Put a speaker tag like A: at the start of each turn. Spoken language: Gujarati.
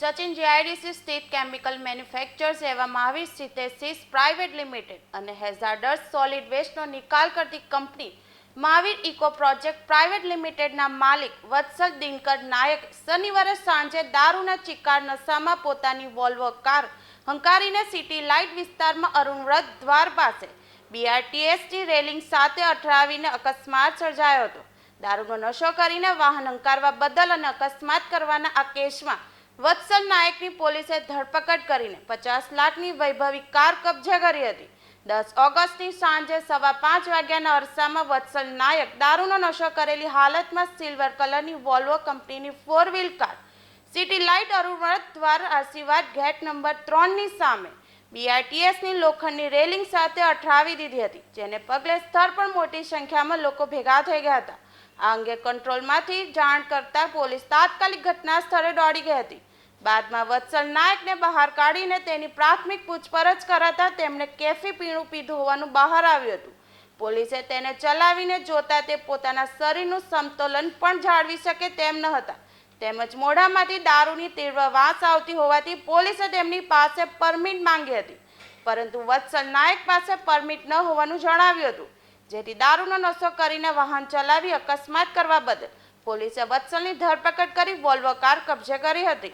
A: સચિન જીઆઈડીસી સ્થિત કેમિકલ મેન્યુફેક્ચર્સ એવા મહાવીર સિન્થેસિસ પ્રાઇવેટ લિમિટેડ અને હેઝાર્ડસ સોલિડ વેસ્ટનો નિકાલ કરતી company Mahavir eco project private લિમિટેડના માલિક વત્સલ દિનકર નાયક શનિવારે સાંજે દારૂના ચિકાર નશામાં પોતાની વોલ્વો કાર હંકારીને સિટી લાઇટ વિસ્તારમાં અરુણ વ્રત દ્વાર પાસે બીઆરટીએસની રેલિંગ સાથે અથડાવીને અકસ્માત સર્જાયો હતો. દારૂનો નશો કરીને વાહન હંકારવા બદલ અને અકસ્માત કરવાના આ કેસમાં વત્સલ નાયકની પોલીસે ધરપકડ કરીને 50 લાખની વૈભવી કાર કબજે કરી હતી. 10 ઓગસ્ટની સાંજે 5:15 વાગ્યાના અરસામાં વત્સલ નાયક દારૂનો નશો કરેલી હાલતમાં સિલ્વર કલરની વોલ્વો કંપનીની 4 વ્હીલ કાર સિટી લાઇટ અરુણવ્રત દ્વારા આશીર્વાદ ગેટ નંબર 3ની સામે બીઆરટીએસની લોખંડની રેલિંગ સાથે અથડાવી દીધી હતી, જેને પગલે સ્થળ પર મોટી સંખ્યામાં લોકો ભેગા થઈ ગયા હતા. આ અંગે કંટ્રોલમાંથી જાણ કરતા પોલીસ તાત્કાલિક ઘટના સ્થળે દોડી ગઈ હતી. બાદમાં વત્સલ નાયકને બહાર કાઢીને તેની પ્રાથમિક પૂછપરછ કરાતા તેમણે કેફી પીણું પીધું હોવાનું બહાર આવ્યું હતું. પોલીસે તેને ચલાવીને જોતા તે પોતાના શરીરનું સમતોલન પણ જાળવી શકે તેમ ન હતા, તેમજ મોઢામાંથી દારૂની તીવ્ર વાસ આવતી હોવાથી પોલીસે તેમની પાસે પરમિટ માંગી હતી, પરંતુ વત્સલ નાયક પાસે પરમિટ ન હોવાનું જણાવ્યું હતું, જેથી દારૂનો નશો કરીને વાહન ચલાવી અકસ્માત કરવા બદલ પોલીસે વત્સલની ધરપકડ કરી વોલ્વો કાર કબજે કરી હતી.